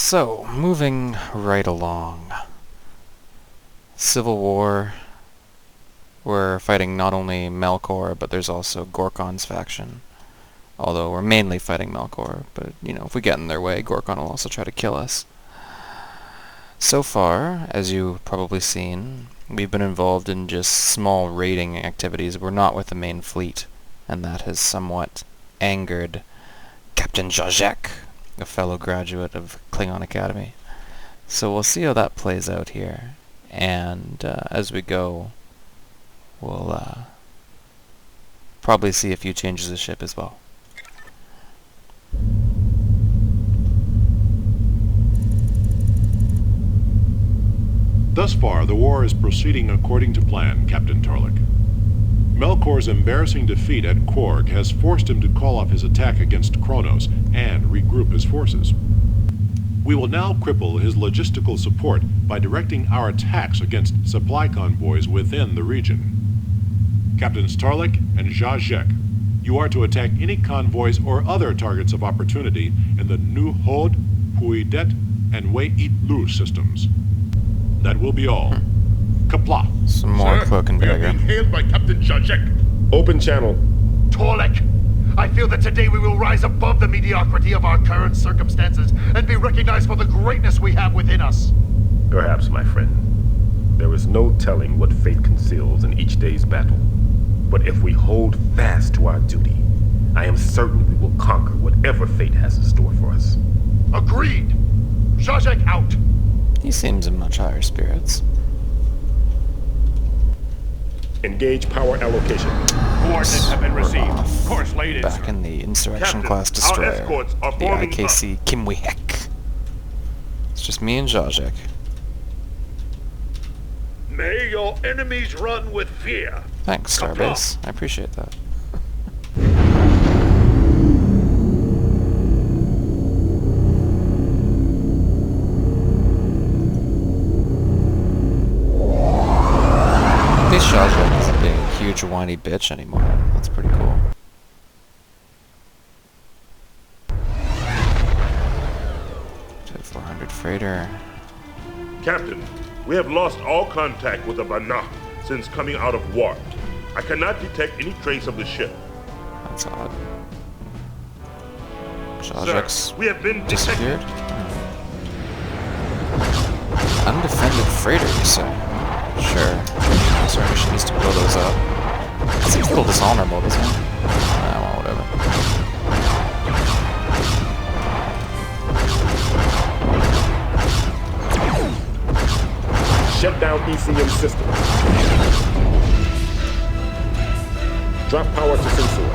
So, moving right along. Civil War. We're fighting not only Melkor, but there's also Gorkon's faction. Although we're mainly fighting Melkor, but, if we get in their way, Gorkon will also try to kill us. So far, as you've probably seen, we've been involved in just small raiding activities. We're not with the main fleet, and that has somewhat angered Captain Jaghjech, a fellow graduate of Klingon Academy. So we'll see how that plays out here, and as we go, we'll probably see a few changes of ship as well. Thus far, the war is proceeding according to plan, Captain Tarlik. Melkor's embarrassing defeat at Korg has forced him to call off his attack against Kronos and regroup his forces. We will now cripple his logistical support by directing our attacks against supply convoys within the region. Captains Tarlik and Jaghjech, you are to attack any convoys or other targets of opportunity in the New Hod, Puidet, and Wei-It-Lu systems. That will be all. Kapla. Some more cloak and dagger. We are being hailed by Captain Jaghjech. Open channel. Tarlik, I feel that today we will rise above the mediocrity of our current circumstances and be recognized for the greatness we have within us. Perhaps, my friend. There is no telling what fate conceals in each day's battle. But if we hold fast to our duty, I am certain we will conquer whatever fate has in store for us. Agreed. Jaghjech out. He seems in much higher spirits. Engage power allocation. Coordinates have been received. Course laid in, Back sir. in the Insurrection Captain, class our destroyer, escorts are the forming IKC Kuvaak. It's just me and Jaghjech. May your enemies run with fear. Thanks, Starbase. I appreciate that. At least Jaghjech isn't being a huge whiny bitch anymore. That's pretty cool. Jet 400 freighter. Captain, we have lost all contact with the Banah since coming out of warp. I cannot detect any trace of the ship. That's odd. Sir, Jaghjech's we have been disappeared? detected. Undefended freighter, you say? Sure. Certainly she needs to blow those up. It seems a little dishonorable, doesn't it? Well, whatever. Shut down ECM system. Drop power to sensor.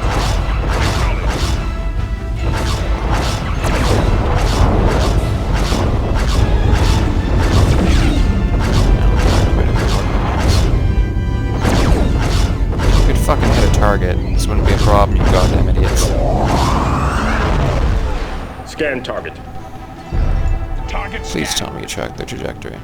Fucking hit a target. This wouldn't be a problem, you goddamn idiots. Scan target. Target Please tell me you tracked their trajectory. No,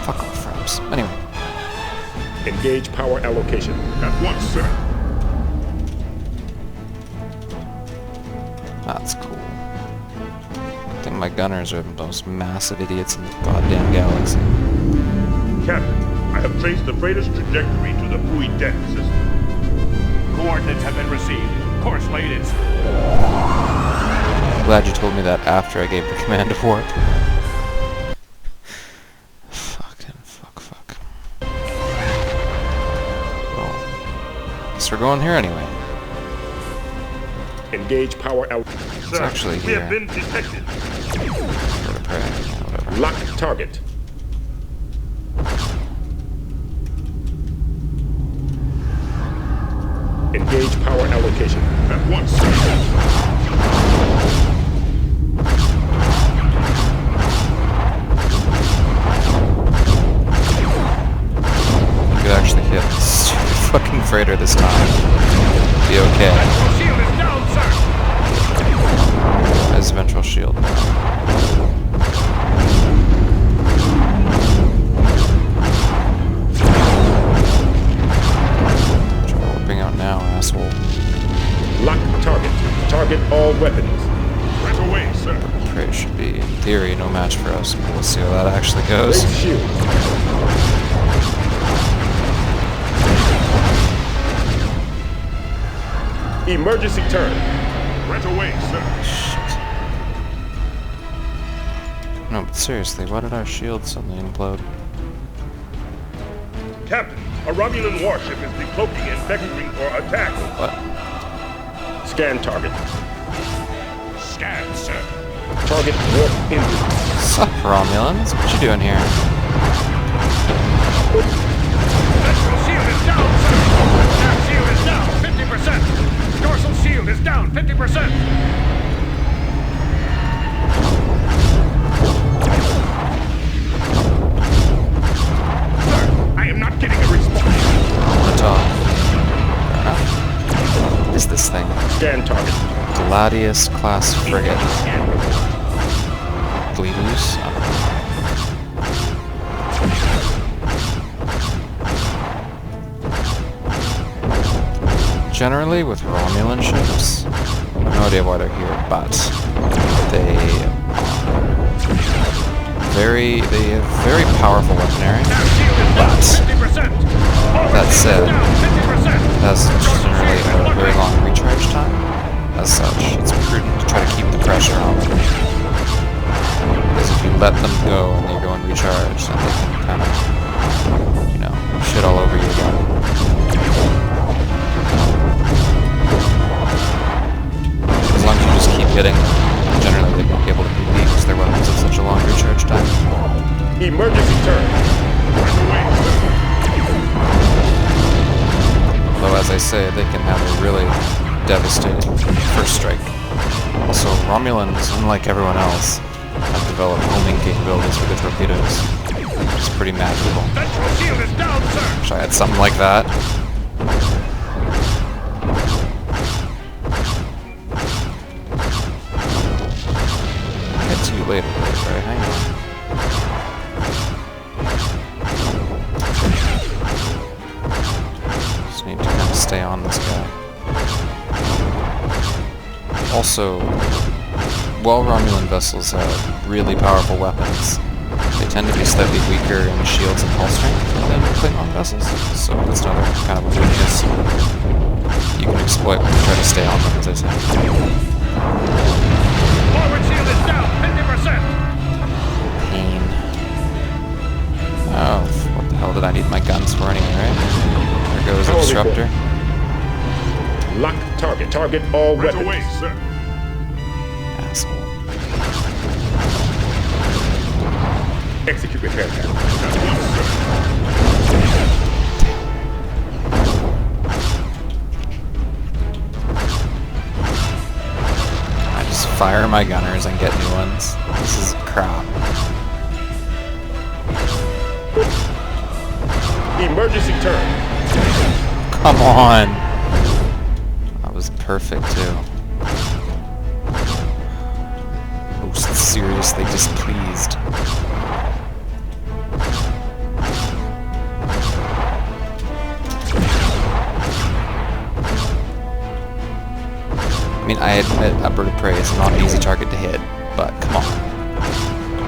fuck off, frames. Anyway. Engage power allocation. At once, sir. That's cool. I think my gunners are the most massive idiots in the goddamn galaxy. Captain, I have traced the freighter's trajectory to the Puidet system. Coordinates have been received. Course laid in, sir. Glad you told me that after I gave the command to warp. Fuck. Well, guess we're going here anyway. Engage power out. It's actually we here. have been detected. Whatever. Lock target. Engage power allocation. At once, sir. You could actually hit the stupid fucking freighter this time. Be okay. Shield is down, sir. As ventral shield. Bring out now, asshole. Lock target. Target all weapons. Right away, sir. Prey should be, in theory, no match for us, but we'll see how that actually goes. Raise shield. Emergency turn. Right away, sir. Shit. No, but seriously, why did our shield suddenly implode? Captain, a Romulan warship is decloaking and beckoning for attack. What? Scan target. Scan, sir. Target warp engine. Sup, Romulans? What you doing here? Central shield is down, sir. Aft shield is down 50%. Dorsal shield is down 50%. I am not getting a response. What Fair enough. What is this thing? Scan target. Gladius class frigate. Glidus? Generally, with Romulan ships, no idea why they're here, but they have very powerful weaponry. But that said, it has generally a very long recharge time. As such, it's prudent to try to keep the pressure on them. Because if you let them go and they go and recharge, then they can kind of, you know, shit all over you again. As long as you just keep hitting them, generally they won't be able to compete because their weapons have such a long recharge time. Emergency turn. Although, as I say, they can have a really devastating first strike. Also, Romulans, unlike everyone else, have developed homing capabilities for the torpedoes. It's pretty magical. Central shield is down, sir. Wish I had something like that. I'll get to you later, right? Hang on. Just need to kind of stay on this guy. Also, while Romulan vessels have really powerful weapons, they tend to be slightly weaker in shields and hull strength than Klingon vessels, so that's another kind of a weakness you can exploit when you try to stay on them, as I say. Forward shield is down 50%. Pain. Oh, what the hell did I need my guns for anyway, right? There goes a disruptor. Lock target. Target all Right weapons. away, sir. Asshole. Execute repair pattern. I just fire my gunners and get new ones. This is crap. Emergency turn. Come on! That was perfect, too. Most seriously displeased. I mean, I admit a bird of prey is not an easy target to hit, but come on.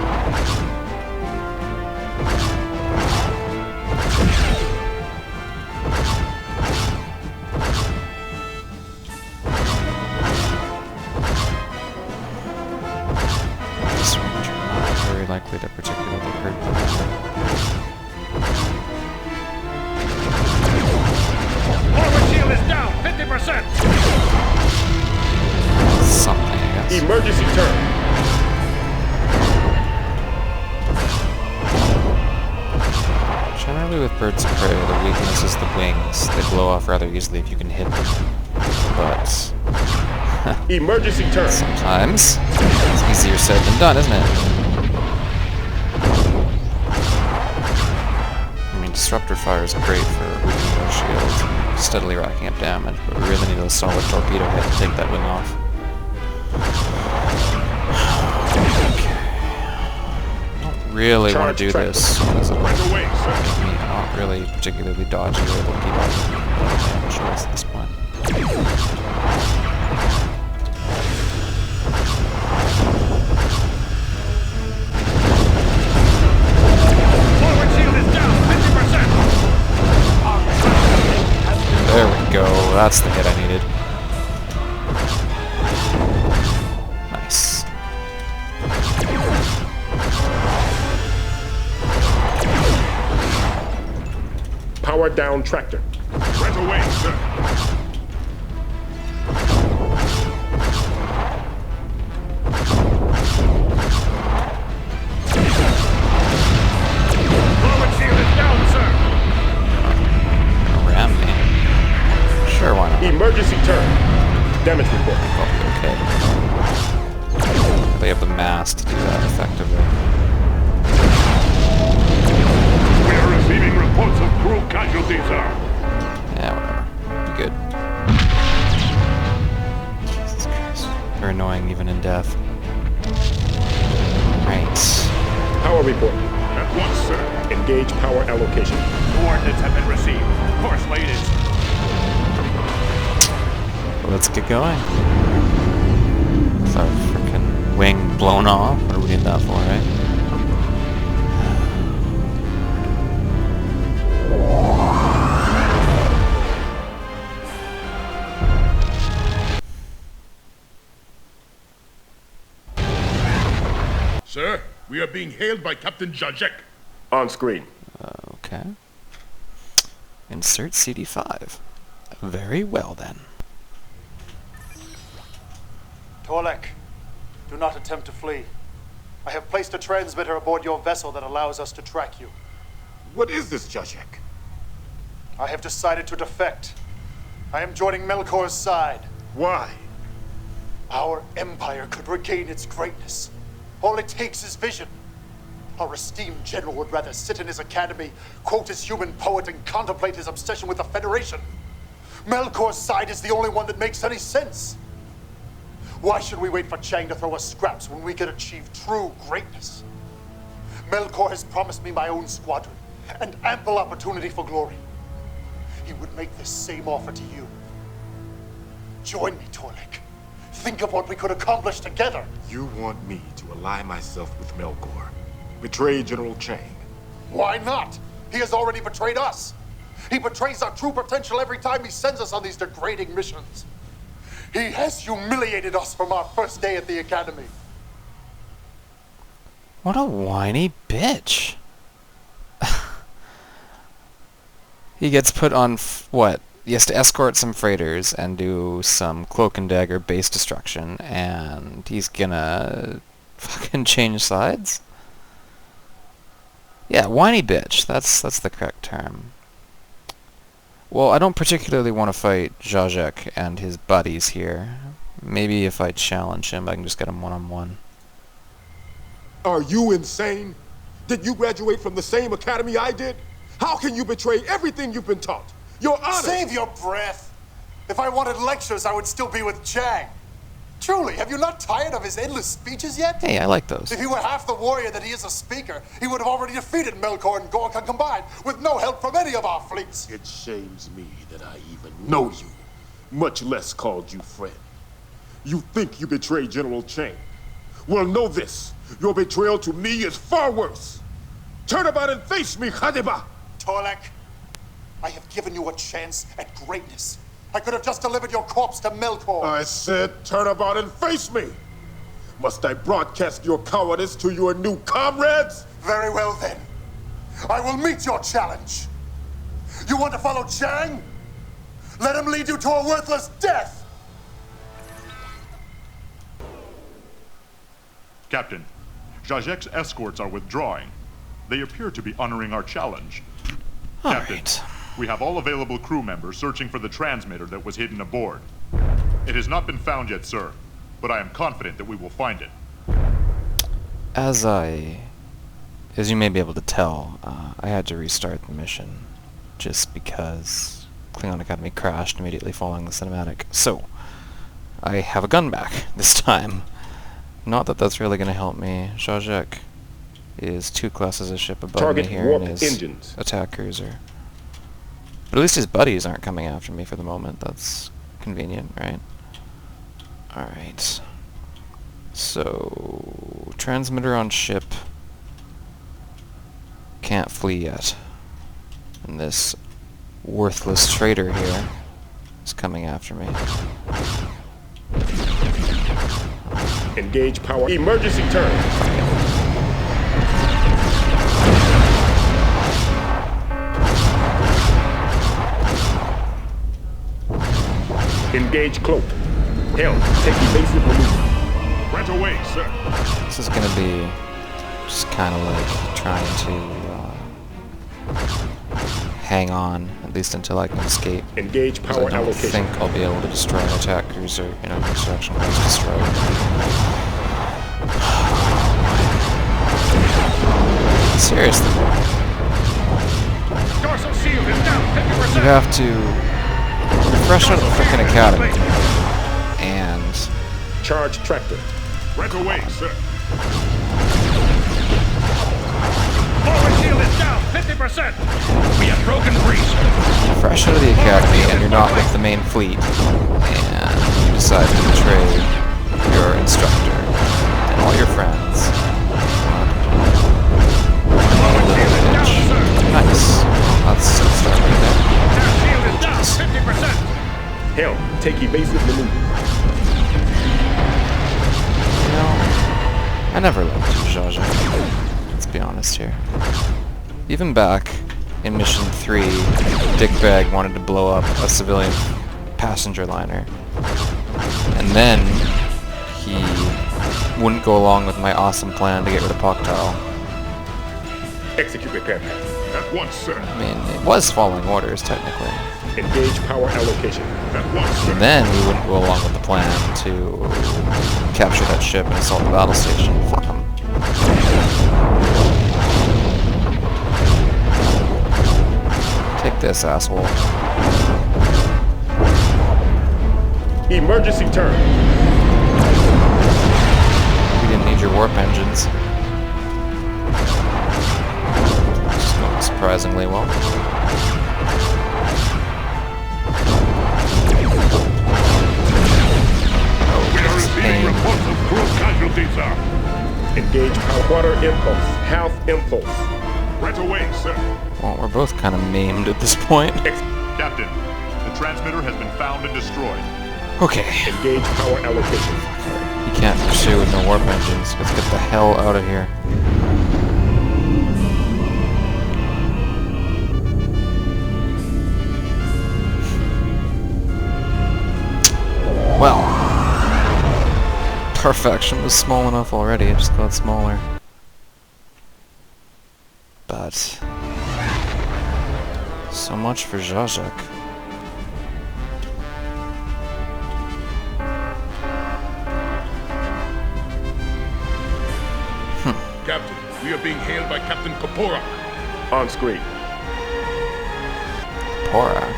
This range are not very likely to particularly hurt them. Forward shield is down 50%. Something, I guess. Emergency turn. Generally with birds of prey, the weakness is the wings. They blow off rather easily if you can hit them. But Emergency turn. sometimes it's easier said than done, isn't it? I mean, disruptor fire is great for weakening our shields, steadily racking up damage, but we really need a solid torpedo hit to take that wing off. Really want to do this because it'll Right away, sir. make me not really particularly dodgy or able to keep up with damage at this point. that's the hit I needed. Nice. Power down tractor. Right away, sir. Forward shield is down, sir. Ram me. Sure, why not? Emergency turn. Damage report. Probably okay. They have the mass to do that effectively. We are receiving reports of crew casualties, sir. Yeah, whatever. Be good. Jesus Christ. They're annoying even in death. Right. Power report. At once, sir. Engage power allocation. Coordinates have been received. Course laid is... Let's get going. Is our frickin' wing blown off? What do we need that for, right? Sir, we are being hailed by Captain Jaghjech. On screen. Okay. Insert CD5. Very well then. Torlek, do not attempt to flee. I have placed a transmitter aboard your vessel that allows us to track you. What is this, Jaghjech? I have decided to defect. I am joining Melkor's side. Why? Our empire could regain its greatness. All it takes is vision. Our esteemed general would rather sit in his academy, quote his human poet, and contemplate his obsession with the Federation. Melkor's side is the only one that makes any sense. Why should we wait for Chang to throw us scraps when we can achieve true greatness? Melkor has promised me my own squadron and ample opportunity for glory. He would make this same offer to you. Join me, Torlek. Think of what we could accomplish together. You want me to ally myself with Melkor, betray General Chang? Why not? He has already betrayed us. He betrays our true potential every time he sends us on these degrading missions. He has humiliated us from our first day at the Academy. What a whiny bitch. He gets put on what? He has to escort some freighters and do some cloak and dagger base destruction, and he's gonna fucking change sides? Yeah, whiny bitch. That's the correct term. Well, I don't particularly want to fight Jaghjech and his buddies here. Maybe if I challenge him, I can just get him one-on-one. Are you insane? Did you graduate from the same academy I did? How can you betray everything you've been taught? Your honor! Save your breath! If I wanted lectures, I would still be with Chang. Truly, have you not tired of his endless speeches yet? Hey, I like those. If he were half the warrior that he is a speaker, he would have already defeated Melkor and Gorka combined, with no help from any of our fleets. It shames me that I even know you, much less called you friend. You think you betrayed General Chang. Well, know this. Your betrayal to me is far worse. Turn about and face me, Khadeba! Torlek, I have given you a chance at greatness. I could have just delivered your corpse to Melkor. I said turn about and face me! Must I broadcast your cowardice to your new comrades? Very well then. I will meet your challenge. You want to follow Chang? Let him lead you to a worthless death! Captain, Jaghjech's escorts are withdrawing. They appear to be honoring our challenge. Captain, Alright. we have all available crew members searching for the transmitter that was hidden aboard. It has not been found yet, sir, but I am confident that we will find it. As you may be able to tell, I had to restart the mission just because Klingon Academy crashed immediately following the cinematic. So, I have a gun back this time. Not that that's really going to help me. Jaghjech is 2 classes of ship above Target me here in warp his engines. attack cruiser. But at least his buddies aren't coming after me for the moment. That's convenient, right? Alright. So, transmitter on ship. Can't flee yet. And this worthless traitor here is coming after me. Engage power. Emergency turn. Engage cloak. Hell, take evasive maneuver. Right away, sir. This is gonna be just kind of like trying to hang on, at least until I can escape. Engage 'Cause power I don't allocation. think I'll be able to destroy an attack cruiser in a construction class destroyer. Seriously, Dorsal shield is down 50%. you have to refresh out of the frickin' academy and Charge tractor. Right away, sir. Forward shield is down 50%. We have broken free, sir. fresh out of the academy and you're not with the main fleet, and you decide to betray your instructor and all your friends. Nice. Let's start right there. Air shield is down 50%. Hell, take evasive maneuver. You know, I never liked you, Jaghjech. Let's be honest here. Even back in Mission 3, Dickbag wanted to blow up a civilian passenger liner. And then he wouldn't go along with my awesome plan to get rid of Poctal. Execute repair path. At once, sir. I mean, it was following orders, technically. Engage power allocation. At once, sir. And then he wouldn't go along with the plan to capture that ship and assault the battle station. Fuck him. Take this, asshole. Emergency turn. We didn't need your warp engines. It's going surprisingly well. We are receiving reports of crew casualties, sir. Engage power quarter impulse. Half impulse. Right away, sir. Well, we're both kind of maimed at this point. Captain, the transmitter has been found and destroyed. Okay. Engage power allocation. You can't pursue with no warp engines. Let's get the hell out of here. Well, perfection was small enough already, it just got smaller. But so much for Jaghjech. Captain, we are being hailed by Captain Kuvaak. On screen. Kuvaak.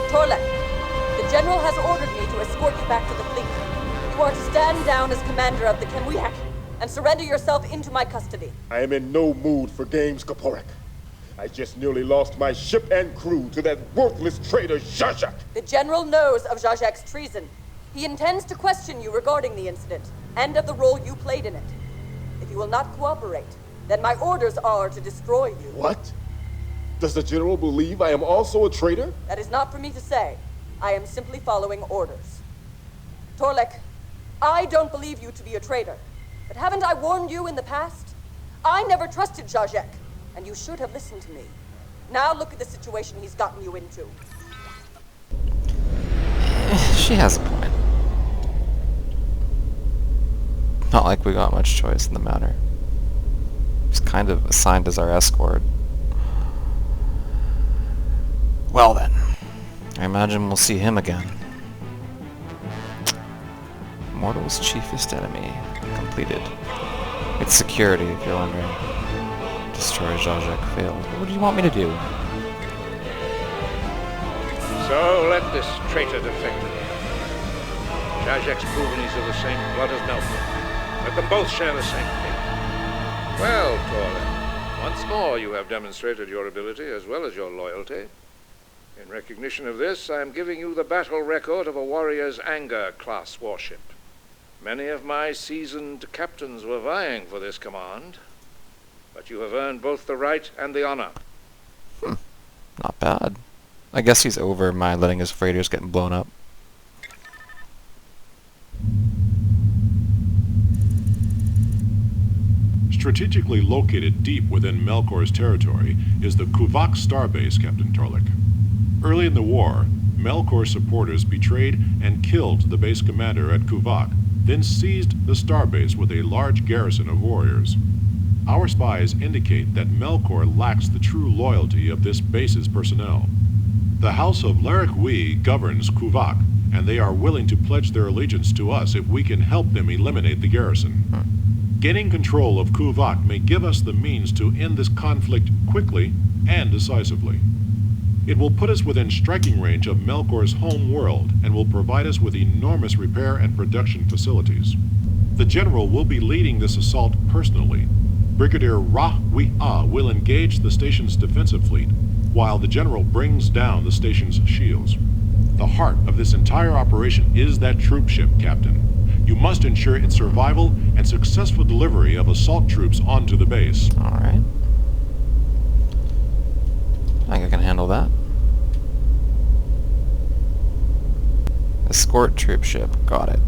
Torlek, the General has ordered me to escort you back to the fleet. You are to stand down as commander of the Kuvaak and surrender yourself into my custody. I am in no mood for games, Kuvaak. I just nearly lost my ship and crew to that worthless traitor, Jaghjech. The General knows of Jaghjech's treason. He intends to question you regarding the incident and of the role you played in it. If you will not cooperate, then my orders are to destroy you. What? Does the General believe I am also a traitor? That is not for me to say. I am simply following orders. Torlek, I don't believe you to be a traitor. But haven't I warned you in the past? I never trusted Jaghjech, and you should have listened to me. Now look at the situation he's gotten you into. She has a point. Not like we got much choice in the matter. He's kind of assigned as our escort. Well then, I imagine we'll see him again. Mortal's chiefest enemy completed. It's security, if you're wondering. Destroy Jaghjech failed. What do you want me to do? So let this traitor defend me. Jaghjech's proven he's of the same blood as Melkor. Let them both share the same fate. Well, Torlek, once more you have demonstrated your ability as well as your loyalty. In recognition of this, I am giving you the battle record of a warrior's anger class warship. Many of my seasoned captains were vying for this command, but you have earned both the right and the honor. Not bad. I guess he's over my letting his freighters get blown up. Strategically located deep within Melkor's territory is the Kuvaak Starbase, Captain Torlik. Early in the war, Melkor supporters betrayed and killed the base commander at Kuvaak, then seized the starbase with a large garrison of warriors. Our spies indicate that Melkor lacks the true loyalty of this base's personnel. The House of Larek governs Kuvaak, and they are willing to pledge their allegiance to us if we can help them eliminate the garrison. Gaining control of Kuvaak may give us the means to end this conflict quickly and decisively. It will put us within striking range of Melkor's home world and will provide us with enormous repair and production facilities. The general will be leading this assault personally. Brigadier Rah-Wee-Ah will engage the station's defensive fleet, while the general brings down the station's shields. The heart of this entire operation is that troop ship, Captain. You must ensure its survival and successful delivery of assault troops onto the base. Alright. I think I can handle that. Escort troop ship. Got it.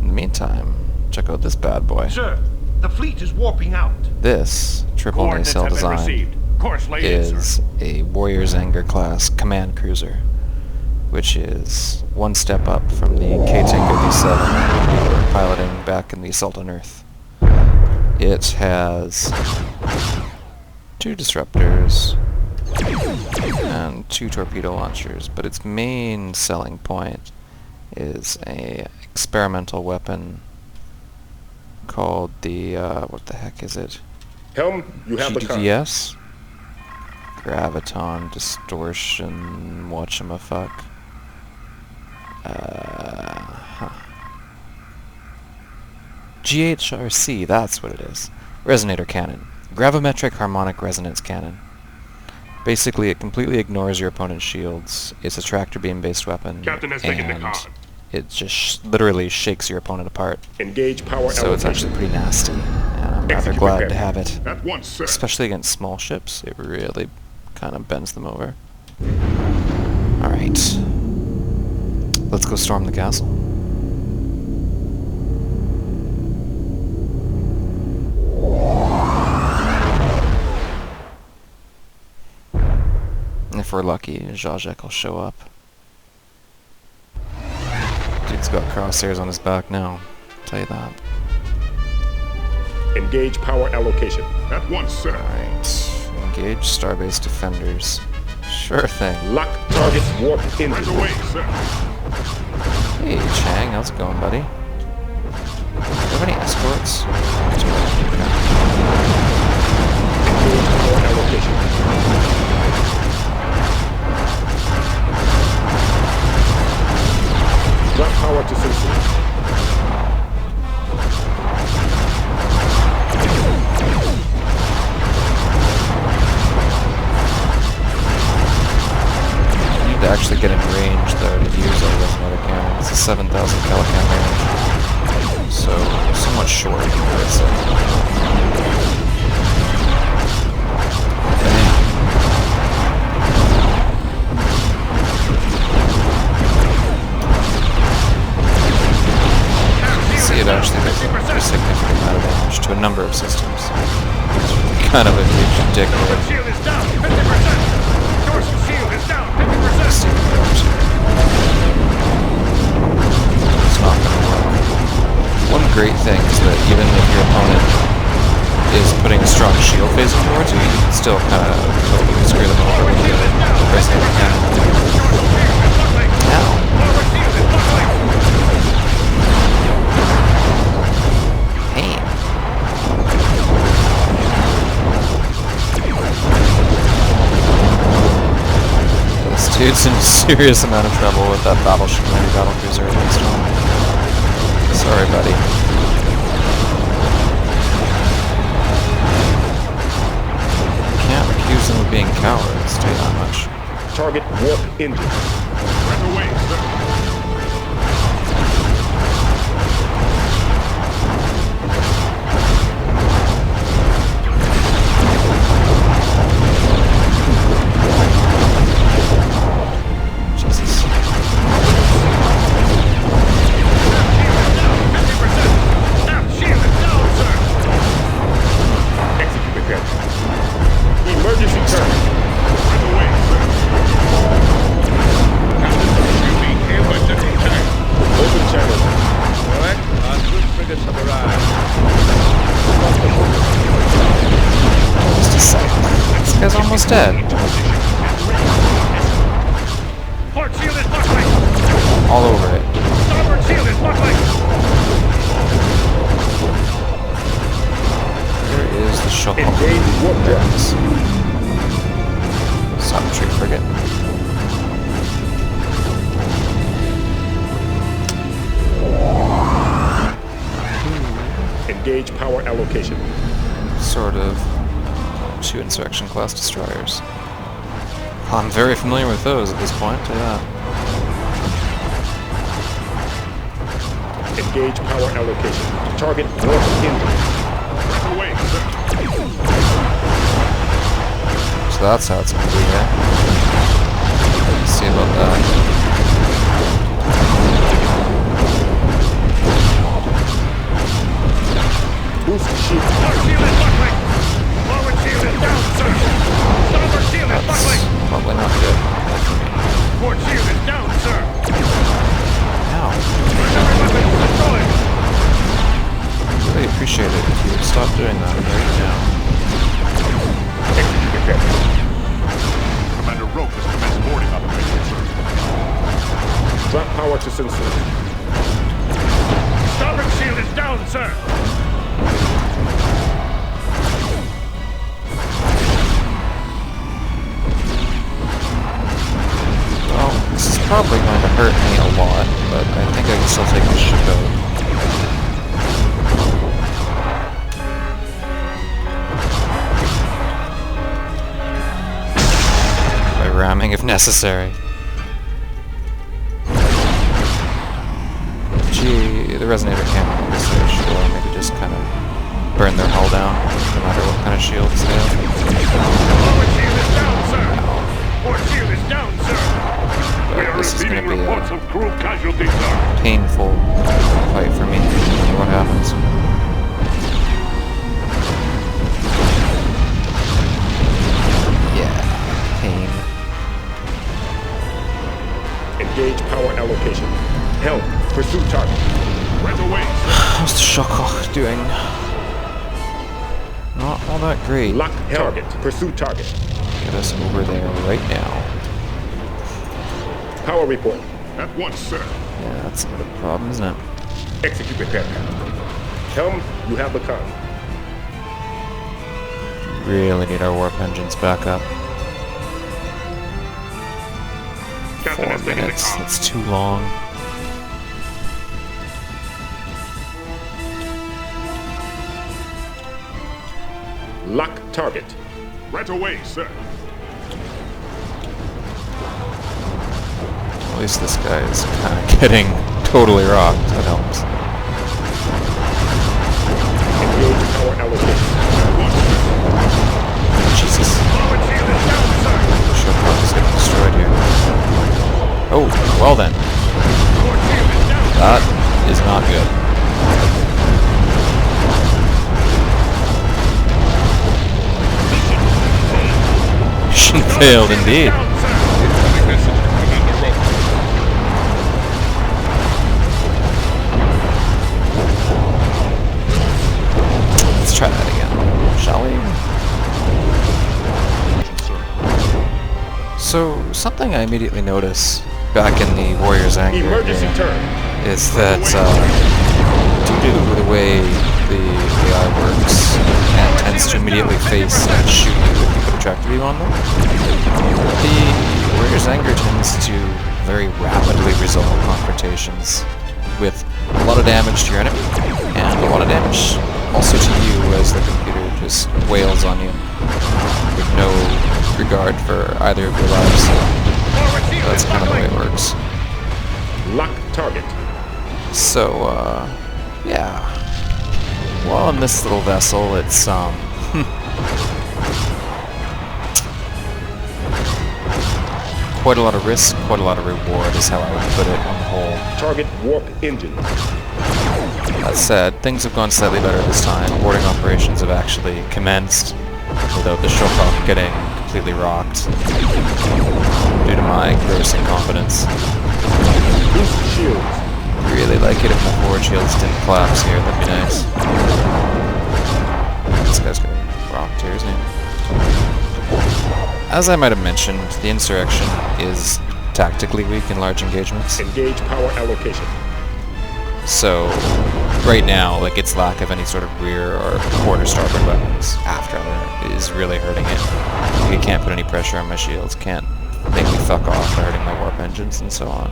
In the meantime, check out this bad boy. Sir, the fleet is warping out. This triple Coordinates nacelle have been design received. Course laid in, is sir. a Warrior's Anger class command cruiser, which is one step up from the K-Tanker D7 we were piloting back in the Assault on Earth. It has 2 disruptors and 2 torpedo launchers, but its main selling point is a experimental weapon called the, what the heck is it? Helm, you have the con. GDDS? Graviton Distortion Whatchamafuck. GHRC, that's what it is. Resonator Cannon. Gravimetric Harmonic Resonance Cannon. Basically, it completely ignores your opponent's shields. It's a tractor beam-based weapon, Captain has taken the and con. it just literally shakes your opponent apart. Engage power So it's allocation. actually pretty nasty, and I'm rather Execute glad repair. to have it. At once, sir. Especially against small ships, it really kind of bends them over. Alright. Let's go storm the castle. If we're lucky, Jaghjech will show up. Dude's got crosshairs on his back now, I'll tell you that. Engage power allocation. At once, sir. Alright, engage Starbase defenders. Sure thing. Lock target warp engine. Right away, sir. Hey Chang, how's it going, buddy? Do you have any escorts? Engage power allocation. Drop power to sensor. To actually get in range though to use all those motor cannons. It's a 7,000 calican range, so somewhat short. See, it actually does a significant amount of damage to a number of systems. It's kind of a huge dick move. Shield is down. 50%. Dorsal shield is down. 50%. It's not gonna work. One great thing is that even if your opponent is putting a strong shield facing towards you, you can still kind of totally screw them over with the resonator cannon. Ow. Pain. This dude's in a serious amount of trouble with that battleship and battlecruiser against him. Sorry, buddy. Can't accuse them of being cowards, tell you that much. Target warp engine. Right away, sir. almost dead. Port shield is buckling! All over it. Starboard shield is buckling! There is the shuttle. Engage warp There drive. it is. Sub-tree frigate. Engage power allocation. Sort of. 2 insurrection class destroyers. I'm very familiar with those at this point, yeah. Engage power allocation. Target warp engine. Right away, sir. So that's how it's gonna be here. Let's see about that. Boost shield. Port shield is buckling! Forward shield is down, sir! Starboard shield is buckling! That's probably not good. Port shield is down, sir! Ow. Primary weapons destroyed! Really appreciate it if you would stop doing that right now. Execute effect. Commander Roke has commenced boarding operations, sir. Drop power to sensor. Starboard shield is down, sir! Well, this is probably going to hurt me a lot, but I think I can still take this ship out. By ramming if necessary. Gee, the resonator cannon at this stage will maybe just kind of burn their hull down, no matter what kind of shields they have. Forward shield is down, sir! Port shield is down, sir! But this is going to be a of crew casualties, sir! painful fight for me, no matter what happens. Yeah, pain. Engage power allocation. Helm. Pursue target. Right away, sir! How's the Jaghjech doing? Not all that great. Lock target. Pursue target. Get us over there right now. Power report. At once, sir! Yeah, that's a bit of a problem, isn't it? Execute repair path. Helm, you have the con. Really need our warp engines back up. Captain 4 has taken the minutes, con. that's too long. Lock target. Right away, sir! At least this guy is kind of getting totally rocked. That helps. Engage power allocation. Jesus. Forward shield is down, sir! The Jaghjech is getting destroyed here. Oh, well then. Port shield is down! That is not good. Mission failed indeed. Down, sir! Incoming message to Commander Roke. Let's try that again, shall we? So, something I immediately notice back in the Warrior's Anger Emergency game turn. is that due to the way the AI works and tends to immediately face and shoot you if you put a tractor beam on them, the Warrior's Anger tends to very rapidly resolve confrontations with a lot of damage to your enemy and a lot of damage also to you as the computer just wails on you with no regard for either of your lives. Forward shield That's is kind of the way buckling! it works. Lock target. So, yeah. Well, in this little vessel, it's, quite a lot of risk, quite a lot of reward is how I would put it on the whole. Target warp engine. That said, things have gone slightly better this time. Boarding operations have actually commenced without the Jaghjech getting completely rocked due to my gross incompetence. Boost shields. Really like it if my forward shields didn't collapse here, that'd be nice. This guy's getting rocked here, isn't he? As I might have mentioned, the insurrection is tactically weak in large engagements. Engage power allocation. So, right now, like, its lack of any sort of rear or quarter starboard weapons, aft rather, is really hurting it. It can't put any pressure on my shields, can't make me fuck off by hurting my warp engines, and so on.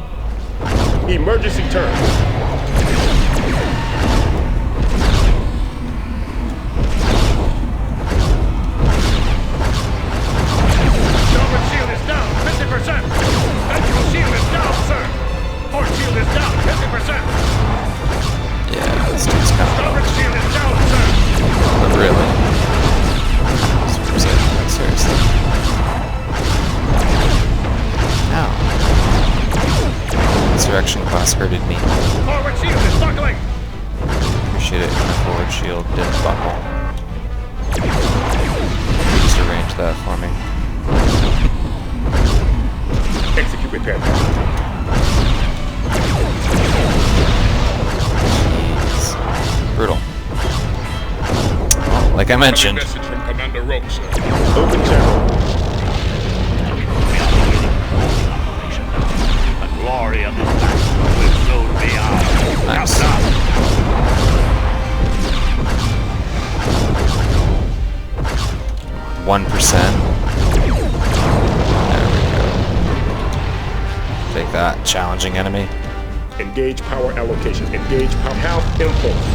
Emergency turn. Starboard shield is down, 50%. Ventral shield is down, sir. Port shield is down, 50%. Yeah, this dude's kind of Starboard fucked. shield is down, sir. But really? Seriously. Ow. Insurrection class hurted me. Forward shield is buckling. Appreciate it if my forward shield didn't buckle. Just arrange that for me. Execute repair. Jeez. Brutal. Well, like I mentioned, Message from Commander Rogue, sir. Open channel. The glory of this battle will soon be ours. Nice. Now, 1%. There we go. Take that, challenging enemy. Engage power allocation. Engage power. Half impulse.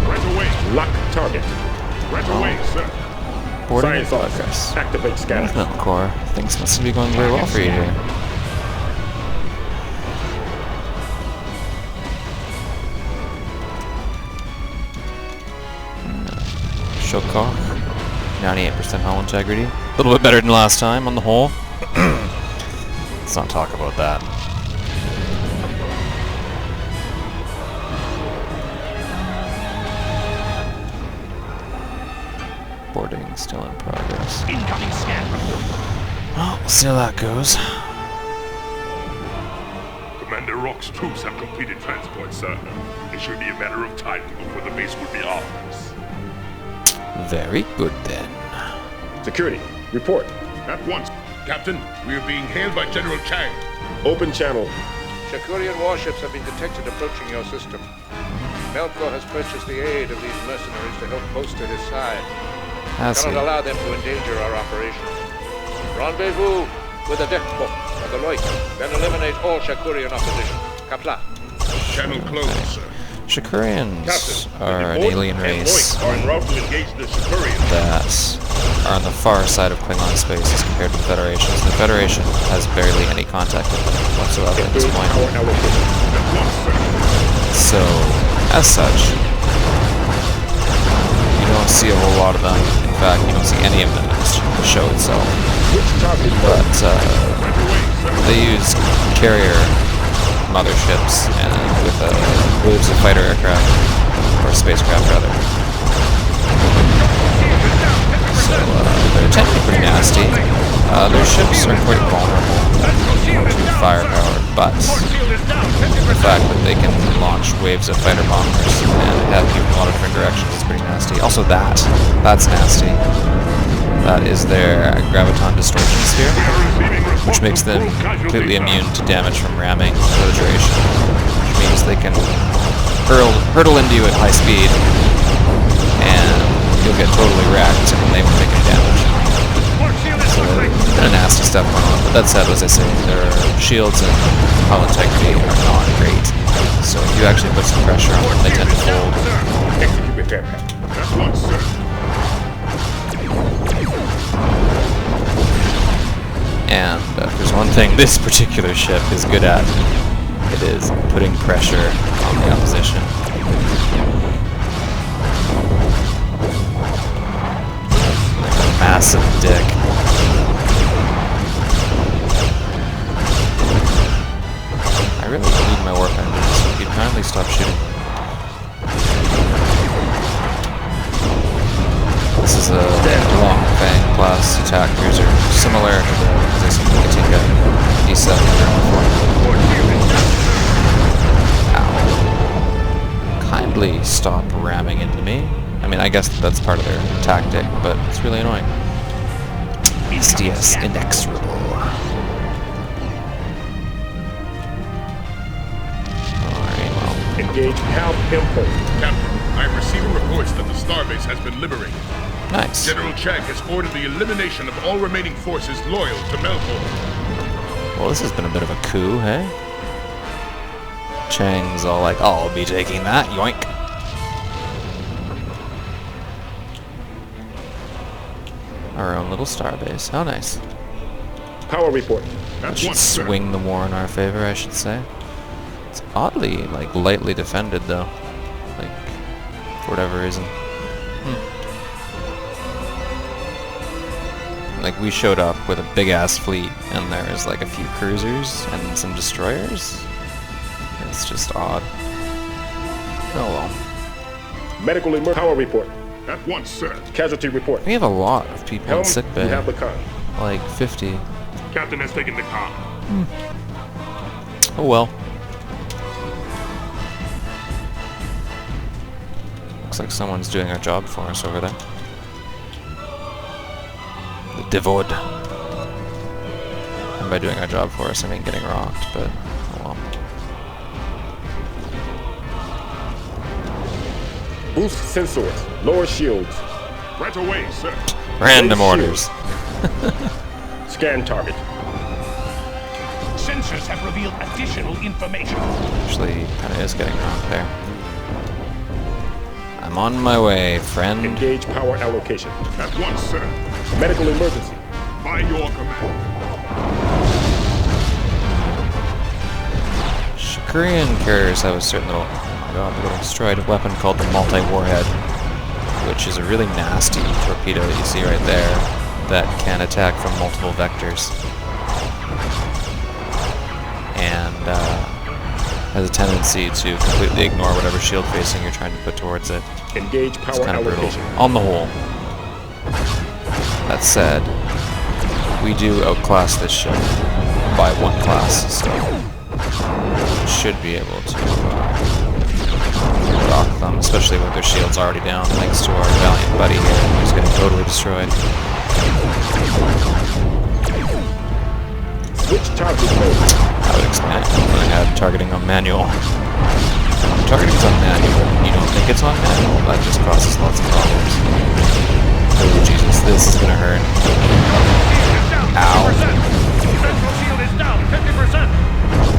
right away. Lock target. Right away, sir. Boarding in Science progress. officer. Activate scanner. Movement core. Things must be going very well for you here. Shokok. 98% hull integrity. A little bit better than last time on the whole. Let's not talk about that. Boarding still in progress. Incoming scan report. Well, we'll see how that goes. Commander Rock's troops have completed transport, sir. It should be a matter of time before the base will be ours. Very good then. Security. Report. At once. Captain, we are being hailed by General Chang. Open channel. Shakurian warships have been detected approaching your system. Melkor has purchased the aid of these mercenaries to help bolster his side. That's Cannot it. allow them to endanger our operations. Rendezvous with the Deathbook at the Loik, then eliminate all Shakurian opposition. Kapla. Channel closed, sir. Shakurians Captain, are an the Devoid alien and race Loik are en route to engage the Shakurians. that are on the far side of Klingon space as compared to the Federation. So the Federation has barely any contact with them whatsoever at this Engage point. power allocation. At once, sir. So, as such, you don't see a whole lot of them. In fact, you don't see any of them in the show itself. Which target mode? But they use carrier motherships and with waves of fighter aircraft, or spacecraft rather. So they tend to be pretty nasty. Their ships are quite vulnerable to firepower, but the fact that they can launch waves of fighter bombers and have people in a lot of different directions is pretty nasty. Also that's nasty. That is their graviton distortion sphere, which makes them completely immune to damage from ramming for the duration, which means they can hurtle into you at high speed, and you'll get totally wrecked, and they won't take any damage. So, kind of nasty stuff going on. But that said, as I say, their shields and hull integrity are not great. So if you actually put some pressure on them, they tend to fold. Execute repair pack. At once, sir. And if there's one thing this particular ship is good at, it is putting pressure on the opposition. Like a massive dick. I really need my warp engines, so if you'd kindly stop shooting. This is a Long Fang class attack cruiser, similar to the Katinka E7 before. Ow. Kindly stop ramming into me. I mean, I guess that's part of their tactic, but it's really annoying. nasty as inexorable. Alright, well. Engage Half Impulse. Captain, I am receiving reports that the Starbase has been liberated. Nice. General Chang has ordered the elimination of all remaining forces loyal to Melkor. Well, this has been a bit of a coup, hey? Chang's all like, I'll be taking that, yoink. Our own little starbase. How nice. Power report. That should swing the war in our favor, I should say. It's oddly, like, lightly defended, though. Like, for whatever reason. Like, we showed up with a big-ass fleet, and there's, like, a few cruisers and some destroyers. It's just odd. Oh, well. Medical emergency. Power report. At once, sir. Casualty report. We have a lot of people Helm, in sick you bay. have the con. Like 50. Captain has taken the con. Oh well. Looks like someone's doing our job for us over there. The Divod. And by doing our job for us, I mean getting rocked, but oh well. Boost sensors. Lower shields. Right away, sir. Random Raise orders. Scan target. Sensors have revealed additional information. Actually, kind of is getting rocked there. I'm on my way, friend. Engage power allocation. At once, sir. Medical emergency. By your command. Korean carriers have a certain little, oh my god, little destroyed weapon called the multi-warhead, which is a really nasty torpedo that you see right there that can attack from multiple vectors. And has a tendency to completely ignore whatever shield facing you're trying to put towards it. Engage It's power kind of brutal. allocation. On the whole. That said, we do outclass this ship by one class, so should be able to rock them, especially with their shields already down, thanks to our valiant buddy here, who's getting totally destroyed. Switch target mode. I would explain it when I had targeting on manual. Targeting's on manual. You don't think it's on manual? That just causes lots of problems. Oh Jesus, this is gonna hurt. Ow. Central shield is down 50%.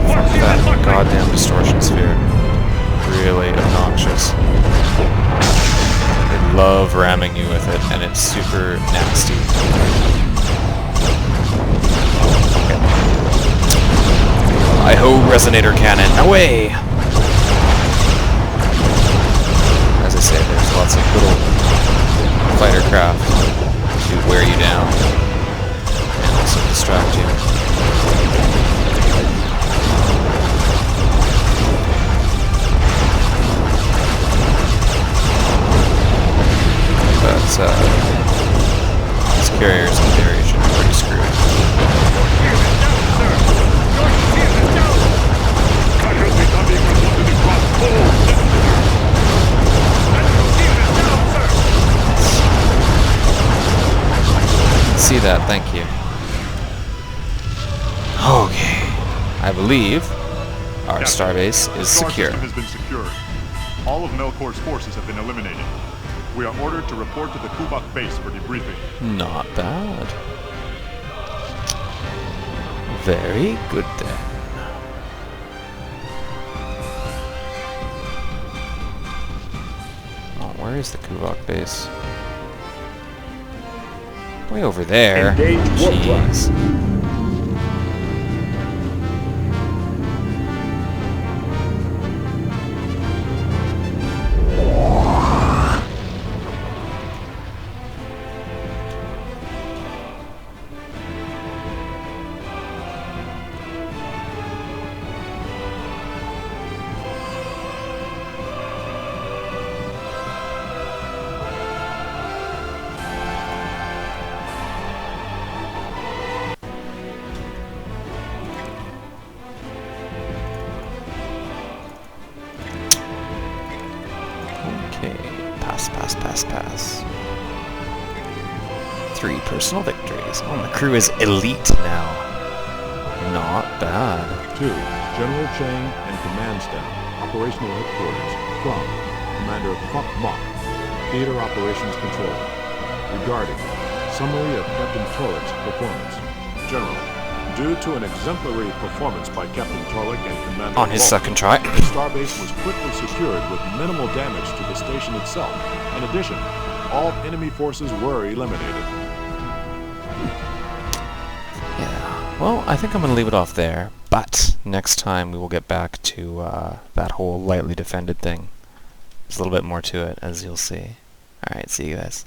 Fuck that goddamn distortion sphere. Really obnoxious. They love ramming you with it, and it's super nasty. Okay. I-ho resonator cannon, away! As I say, there's lots of little fighter craft to wear you down and also distract you. But these carriers in theory should be pretty screwed. See that, thank you. Okay. I believe our starbase is secure. Star system has been secured. All of Melkor's forces have been eliminated. We are ordered to report to the Kuvaak base for debriefing. Not bad. Very good then. Oh, where is the Kuvaak base? Way over there. Engage warp drive. Jeez. Pass. 3 personal victories. Oh, my crew is elite now. Not bad. 2. General Chang and Command Staff, Operational Headquarters, from Commander Fuck Mok, Theater Operations Control. Regarding Summary of Captain Torlik's performance. General, due to an exemplary performance by Captain Torlik and Commander On his Volk, second try. the Starbase was quickly secured with minimal damage to the station itself. In addition, all enemy forces were eliminated. Yeah, well, I think I'm going to leave it off there, but next time we will get back to that whole lightly defended thing. There's a little bit more to it, as you'll see. Alright, see you guys.